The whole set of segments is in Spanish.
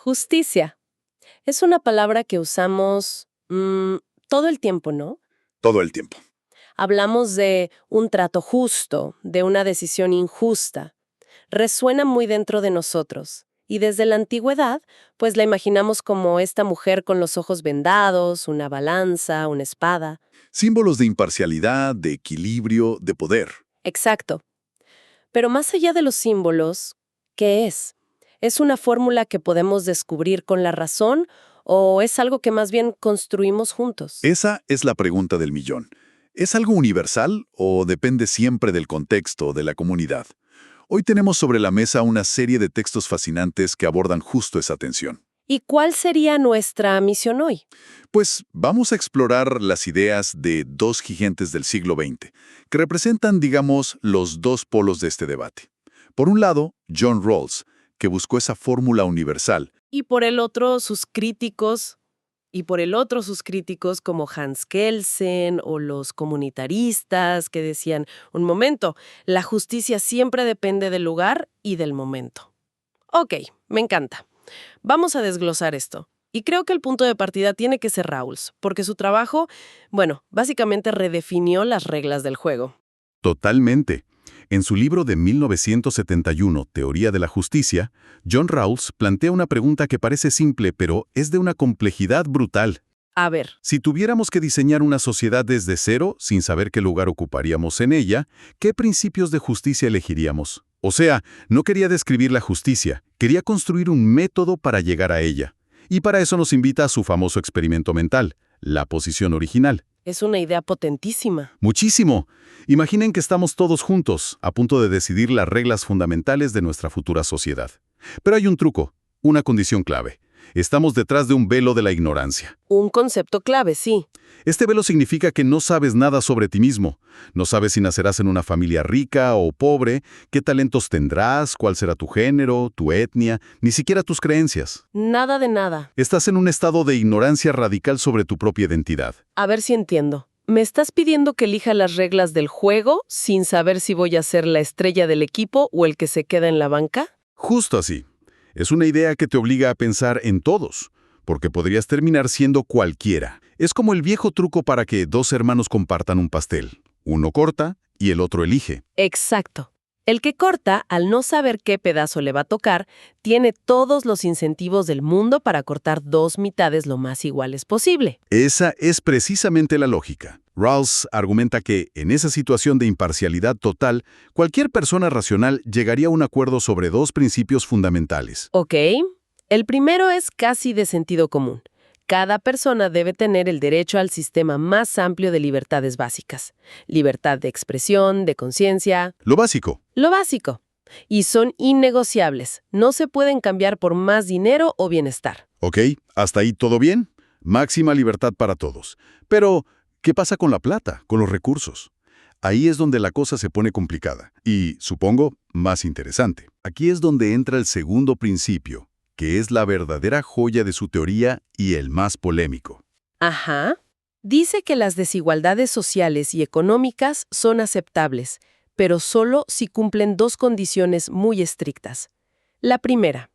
Justicia. Es una palabra que usamos todo el tiempo, ¿no? Todo el tiempo. Hablamos de un trato justo, de una decisión injusta. Resuena muy dentro de nosotros. Y desde la antigüedad, pues la imaginamos como esta mujer con los ojos vendados, una balanza, una espada. Símbolos de imparcialidad, de equilibrio, de poder. Exacto. Pero más allá de los símbolos, ¿qué es? ¿Es una fórmula que podemos descubrir con la razón o es algo que más bien construimos juntos? Esa es la pregunta del millón. ¿Es algo universal o depende siempre del contexto, de la comunidad? Hoy tenemos sobre la mesa una serie de textos fascinantes que abordan justo esa tensión. ¿Y cuál sería nuestra misión hoy? Pues vamos a explorar las ideas de dos gigantes del siglo XX, que representan, digamos, los dos polos de este debate. Por un lado, John Rawls, que buscó esa fórmula universal. Y por el otro, sus críticos como Hans Kelsen o los comunitaristas que decían, un momento, la justicia siempre depende del lugar y del momento. Ok, me encanta. Vamos a desglosar esto. Y creo que el punto de partida tiene que ser Rawls, porque su trabajo, básicamente redefinió las reglas del juego. Totalmente. En su libro de 1971, Teoría de la Justicia, John Rawls plantea una pregunta que parece simple, pero es de una complejidad brutal. A ver. Si tuviéramos que diseñar una sociedad desde cero, sin saber qué lugar ocuparíamos en ella, ¿qué principios de justicia elegiríamos? O sea, no quería describir la justicia, quería construir un método para llegar a ella. Y para eso nos invita a su famoso experimento mental, la posición original. Es una idea potentísima. Muchísimo. Imaginen que estamos todos juntos, a punto de decidir las reglas fundamentales de nuestra futura sociedad. Pero hay un truco, una condición clave. Estamos detrás de un velo de la ignorancia. Un concepto clave, sí. Este velo significa que no sabes nada sobre ti mismo. No sabes si nacerás en una familia rica o pobre, qué talentos tendrás, cuál será tu género, tu etnia, ni siquiera tus creencias. Nada de nada. Estás en un estado de ignorancia radical sobre tu propia identidad. A ver si entiendo. ¿Me estás pidiendo que elija las reglas del juego sin saber si voy a ser la estrella del equipo o el que se queda en la banca? Justo así. Es una idea que te obliga a pensar en todos, porque podrías terminar siendo cualquiera. Es como el viejo truco para que dos hermanos compartan un pastel. Uno corta y el otro elige. Exacto. El que corta, al no saber qué pedazo le va a tocar, tiene todos los incentivos del mundo para cortar dos mitades lo más iguales posible. Esa es precisamente la lógica. Rawls argumenta que, en esa situación de imparcialidad total, cualquier persona racional llegaría a un acuerdo sobre dos principios fundamentales. Ok. El primero es casi de sentido común. Cada persona debe tener el derecho al sistema más amplio de libertades básicas. Libertad de expresión, de conciencia. Lo básico. Lo básico. Y son innegociables. No se pueden cambiar por más dinero o bienestar. Ok, hasta ahí todo bien. Máxima libertad para todos. Pero, ¿qué pasa con la plata, con los recursos? Ahí es donde la cosa se pone complicada. Y, supongo, más interesante. Aquí es donde entra el segundo principio, que es la verdadera joya de su teoría y el más polémico. Ajá. Dice que las desigualdades sociales y económicas son aceptables, pero solo si cumplen dos condiciones muy estrictas. La primera,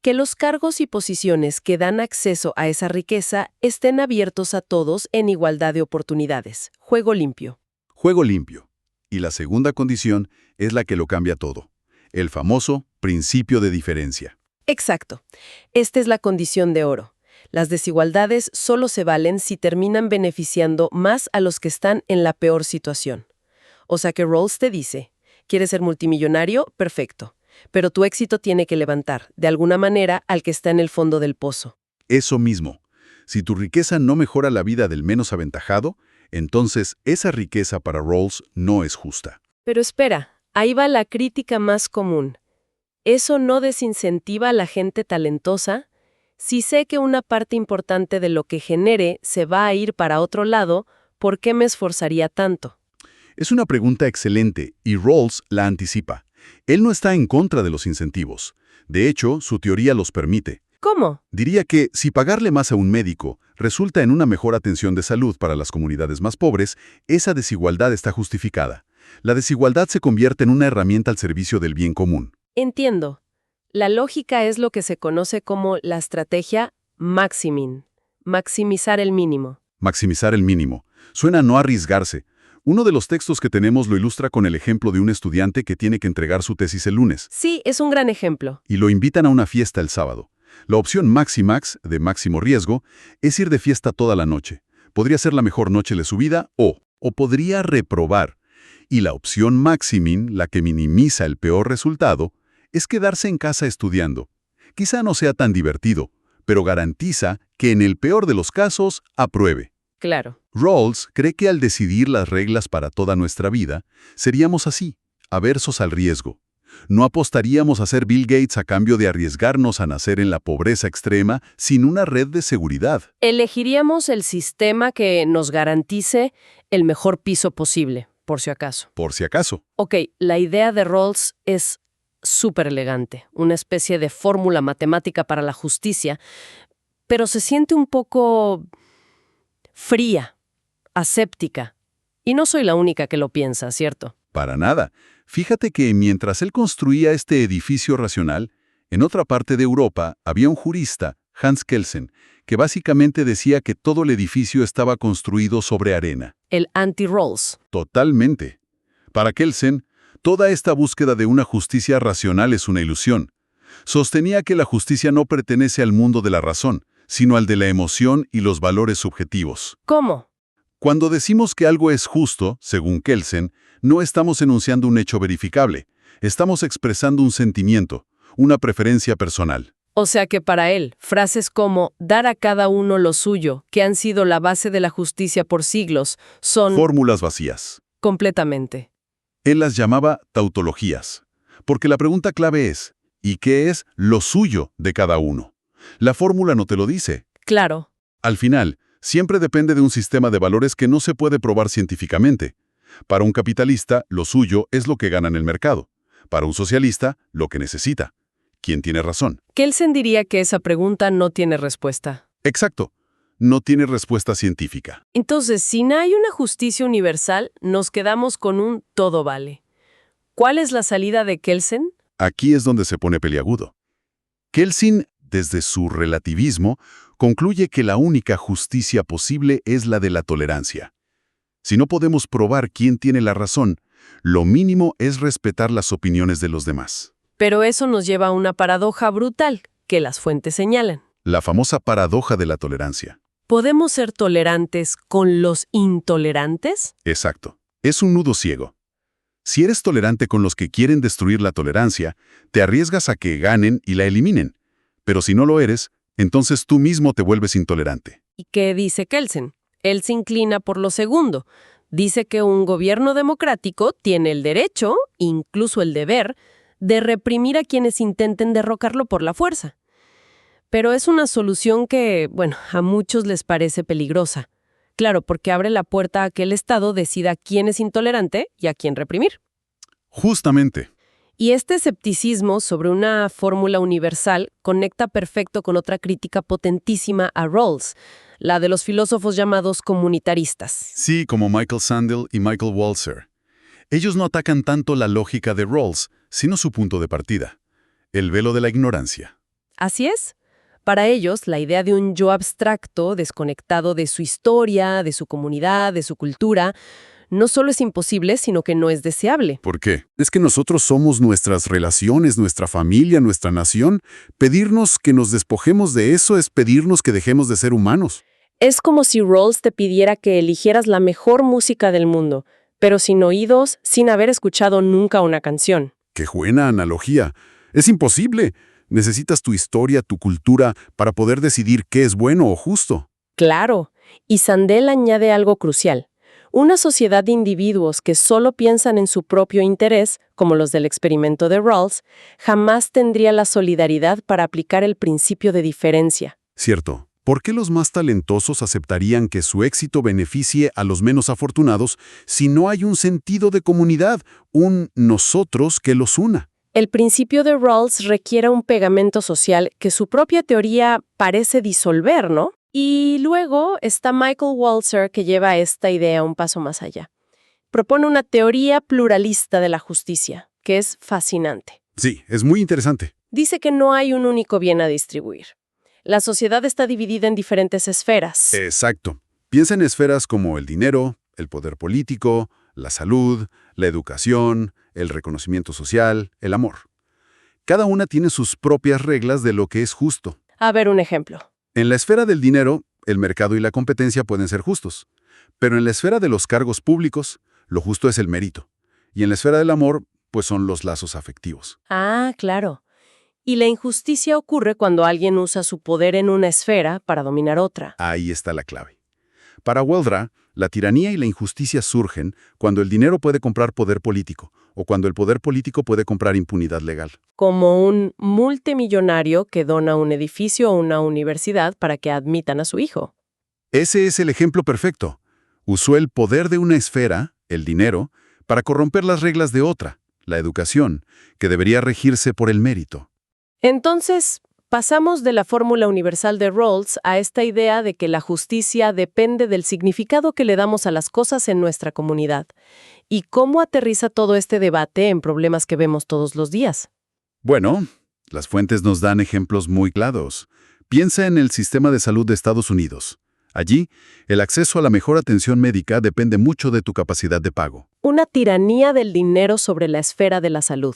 que los cargos y posiciones que dan acceso a esa riqueza estén abiertos a todos en igualdad de oportunidades. Juego limpio. Juego limpio. Y la segunda condición es la que lo cambia todo. El famoso principio de diferencia. Exacto. Esta es la condición de oro. Las desigualdades solo se valen si terminan beneficiando más a los que están en la peor situación. O sea que Rawls te dice, ¿quieres ser multimillonario? Perfecto. Pero tu éxito tiene que levantar, de alguna manera, al que está en el fondo del pozo. Eso mismo. Si tu riqueza no mejora la vida del menos aventajado, entonces esa riqueza para Rawls no es justa. Pero espera, ahí va la crítica más común. ¿Eso no desincentiva a la gente talentosa? Si sé que una parte importante de lo que genere se va a ir para otro lado, ¿por qué me esforzaría tanto? Es una pregunta excelente y Rawls la anticipa. Él no está en contra de los incentivos. De hecho, su teoría los permite. ¿Cómo? Diría que si pagarle más a un médico resulta en una mejor atención de salud para las comunidades más pobres, esa desigualdad está justificada. La desigualdad se convierte en una herramienta al servicio del bien común. Entiendo. La lógica es lo que se conoce como la estrategia maximin, maximizar el mínimo. Maximizar el mínimo. Suena a no arriesgarse. Uno de los textos que tenemos lo ilustra con el ejemplo de un estudiante que tiene que entregar su tesis el lunes. Sí, es un gran ejemplo. Y lo invitan a una fiesta el sábado. La opción Maximax, de máximo riesgo, es ir de fiesta toda la noche. Podría ser la mejor noche de su vida o podría reprobar. Y la opción Maximin, la que minimiza el peor resultado, es quedarse en casa estudiando. Quizá no sea tan divertido, pero garantiza que en el peor de los casos, apruebe. Claro. Rawls cree que al decidir las reglas para toda nuestra vida, seríamos así, aversos al riesgo. No apostaríamos a ser Bill Gates a cambio de arriesgarnos a nacer en la pobreza extrema sin una red de seguridad. Elegiríamos el sistema que nos garantice el mejor piso posible, por si acaso. Por si acaso. Ok, la idea de Rawls es súper elegante, una especie de fórmula matemática para la justicia, pero se siente un poco fría, aséptica. Y no soy la única que lo piensa, ¿cierto? Para nada. Fíjate que mientras él construía este edificio racional, en otra parte de Europa había un jurista, Hans Kelsen, que básicamente decía que todo el edificio estaba construido sobre arena. El anti-Rawls. Totalmente. Para Kelsen, toda esta búsqueda de una justicia racional es una ilusión. Sostenía que la justicia no pertenece al mundo de la razón, sino al de la emoción y los valores subjetivos. ¿Cómo? Cuando decimos que algo es justo, según Kelsen, no estamos enunciando un hecho verificable. Estamos expresando un sentimiento, una preferencia personal. O sea que para él, frases como dar a cada uno lo suyo, que han sido la base de la justicia por siglos, son Fórmulas vacías. completamente. Él las llamaba tautologías. Porque la pregunta clave es, ¿y qué es lo suyo de cada uno? La fórmula no te lo dice. Claro. Al final, siempre depende de un sistema de valores que no se puede probar científicamente. Para un capitalista, lo suyo es lo que gana en el mercado. Para un socialista, lo que necesita. ¿Quién tiene razón? Kelsen diría que esa pregunta no tiene respuesta. Exacto. No tiene respuesta científica. Entonces, si no hay una justicia universal, nos quedamos con un todo vale. ¿Cuál es la salida de Kelsen? Aquí es donde se pone peliagudo. Kelsen, desde su relativismo, concluye que la única justicia posible es la de la tolerancia. Si no podemos probar quién tiene la razón, lo mínimo es respetar las opiniones de los demás. Pero eso nos lleva a una paradoja brutal, que las fuentes señalan. La famosa paradoja de la tolerancia. ¿Podemos ser tolerantes con los intolerantes? Exacto. Es un nudo ciego. Si eres tolerante con los que quieren destruir la tolerancia, te arriesgas a que ganen y la eliminen. Pero si no lo eres, entonces tú mismo te vuelves intolerante. ¿Y qué dice Kelsen? Él se inclina por lo segundo. Dice que un gobierno democrático tiene el derecho, incluso el deber, de reprimir a quienes intenten derrocarlo por la fuerza. Pero es una solución que, a muchos les parece peligrosa. Claro, porque abre la puerta a que el Estado decida quién es intolerante y a quién reprimir. Justamente. Y este escepticismo sobre una fórmula universal conecta perfecto con otra crítica potentísima a Rawls, la de los filósofos llamados comunitaristas. Sí, como Michael Sandel y Michael Walzer. Ellos no atacan tanto la lógica de Rawls, sino su punto de partida, el velo de la ignorancia. Así es. Para ellos, la idea de un yo abstracto, desconectado de su historia, de su comunidad, de su cultura, no solo es imposible, sino que no es deseable. ¿Por qué? Es que nosotros somos nuestras relaciones, nuestra familia, nuestra nación. Pedirnos que nos despojemos de eso es pedirnos que dejemos de ser humanos. Es como si Rawls te pidiera que eligieras la mejor música del mundo, pero sin oídos, sin haber escuchado nunca una canción. ¡Qué buena analogía! Es imposible. Necesitas tu historia, tu cultura, para poder decidir qué es bueno o justo. Claro. Y Sandel añade algo crucial. Una sociedad de individuos que solo piensan en su propio interés, como los del experimento de Rawls, jamás tendría la solidaridad para aplicar el principio de diferencia. Cierto. ¿Por qué los más talentosos aceptarían que su éxito beneficie a los menos afortunados si no hay un sentido de comunidad, un nosotros que los una? El principio de Rawls requiere un pegamento social que su propia teoría parece disolver, ¿no? Y luego está Michael Walzer, que lleva esta idea un paso más allá. Propone una teoría pluralista de la justicia, que es fascinante. Sí, es muy interesante. Dice que no hay un único bien a distribuir. La sociedad está dividida en diferentes esferas. Exacto. Piensa en esferas como el dinero, el poder político, la salud, la educación, el reconocimiento social, el amor. Cada una tiene sus propias reglas de lo que es justo. A ver, un ejemplo. En la esfera del dinero, el mercado y la competencia pueden ser justos. Pero en la esfera de los cargos públicos, lo justo es el mérito. Y en la esfera del amor, pues son los lazos afectivos. Ah, claro. Y la injusticia ocurre cuando alguien usa su poder en una esfera para dominar otra. Ahí está la clave. Para Weldra, la tiranía y la injusticia surgen cuando el dinero puede comprar poder político o cuando el poder político puede comprar impunidad legal. Como un multimillonario que dona un edificio o una universidad para que admitan a su hijo. Ese es el ejemplo perfecto. Usó el poder de una esfera, el dinero, para corromper las reglas de otra, la educación, que debería regirse por el mérito. Entonces, pasamos de la fórmula universal de Rawls a esta idea de que la justicia depende del significado que le damos a las cosas en nuestra comunidad. ¿Y cómo aterriza todo este debate en problemas que vemos todos los días? Bueno, las fuentes nos dan ejemplos muy claros. Piensa en el sistema de salud de Estados Unidos. Allí, el acceso a la mejor atención médica depende mucho de tu capacidad de pago. Una tiranía del dinero sobre la esfera de la salud.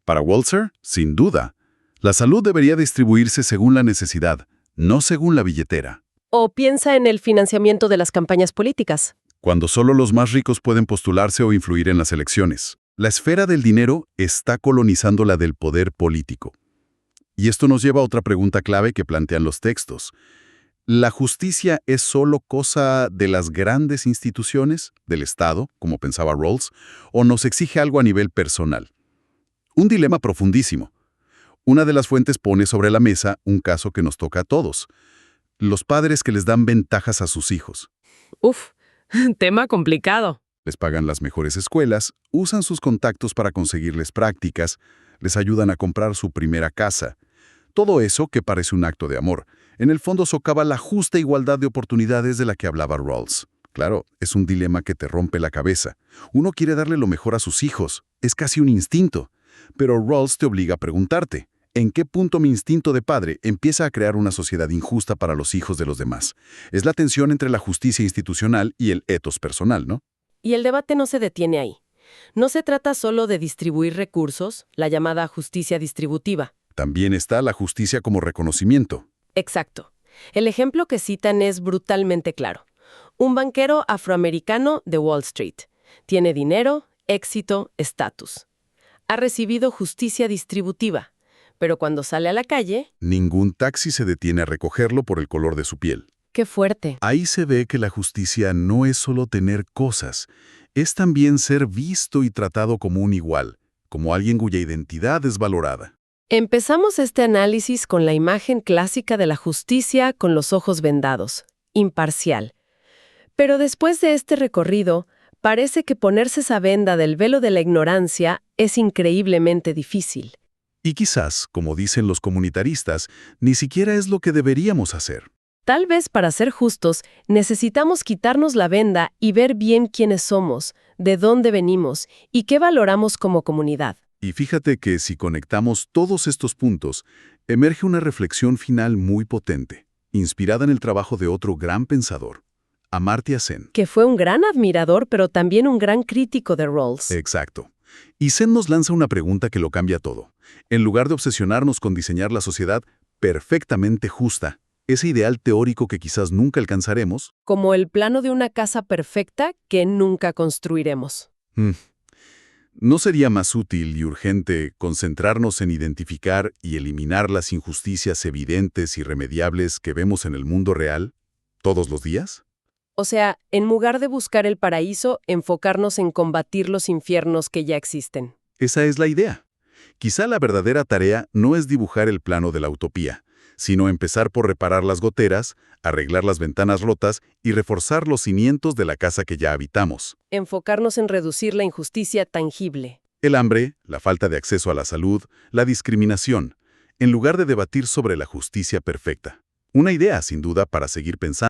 Para Walzer, sin duda, la salud debería distribuirse según la necesidad, no según la billetera. O piensa en el financiamiento de las campañas políticas. Cuando solo los más ricos pueden postularse o influir en las elecciones. La esfera del dinero está colonizando la del poder político. Y esto nos lleva a otra pregunta clave que plantean los textos. ¿La justicia es solo cosa de las grandes instituciones, del Estado, como pensaba Rawls, o nos exige algo a nivel personal? Un dilema profundísimo. Una de las fuentes pone sobre la mesa un caso que nos toca a todos. Los padres que les dan ventajas a sus hijos. Uf, tema complicado. Les pagan las mejores escuelas, usan sus contactos para conseguirles prácticas, les ayudan a comprar su primera casa. Todo eso que parece un acto de amor, en el fondo socava la justa igualdad de oportunidades de la que hablaba Rawls. Claro, es un dilema que te rompe la cabeza. Uno quiere darle lo mejor a sus hijos, es casi un instinto. Pero Rawls te obliga a preguntarte, ¿en qué punto mi instinto de padre empieza a crear una sociedad injusta para los hijos de los demás? Es la tensión entre la justicia institucional y el ethos personal, ¿no? Y el debate no se detiene ahí. No se trata solo de distribuir recursos, la llamada justicia distributiva. También está la justicia como reconocimiento. Exacto. El ejemplo que citan es brutalmente claro. Un banquero afroamericano de Wall Street. Tiene dinero, éxito, estatus. Ha recibido justicia distributiva, pero cuando sale a la calle... Ningún taxi se detiene a recogerlo por el color de su piel. ¡Qué fuerte! Ahí se ve que la justicia no es solo tener cosas, es también ser visto y tratado como un igual, como alguien cuya identidad es valorada. Empezamos este análisis con la imagen clásica de la justicia con los ojos vendados, imparcial. Pero después de este recorrido, parece que ponerse esa venda del velo de la ignorancia es increíblemente difícil. Y quizás, como dicen los comunitaristas, ni siquiera es lo que deberíamos hacer. Tal vez para ser justos, necesitamos quitarnos la venda y ver bien quiénes somos, de dónde venimos y qué valoramos como comunidad. Y fíjate que si conectamos todos estos puntos, emerge una reflexión final muy potente, inspirada en el trabajo de otro gran pensador, Amartya Sen. Que fue un gran admirador, pero también un gran crítico de Rawls. Exacto. Y Sen nos lanza una pregunta que lo cambia todo. En lugar de obsesionarnos con diseñar la sociedad perfectamente justa, ese ideal teórico que quizás nunca alcanzaremos, como el plano de una casa perfecta que nunca construiremos. ¿no sería más útil y urgente concentrarnos en identificar y eliminar las injusticias evidentes y irremediables que vemos en el mundo real todos los días? O sea, en lugar de buscar el paraíso, enfocarnos en combatir los infiernos que ya existen. Esa es la idea. Quizá la verdadera tarea no es dibujar el plano de la utopía, sino empezar por reparar las goteras, arreglar las ventanas rotas y reforzar los cimientos de la casa que ya habitamos. Enfocarnos en reducir la injusticia tangible. El hambre, la falta de acceso a la salud, la discriminación, en lugar de debatir sobre la justicia perfecta. Una idea, sin duda, para seguir pensando.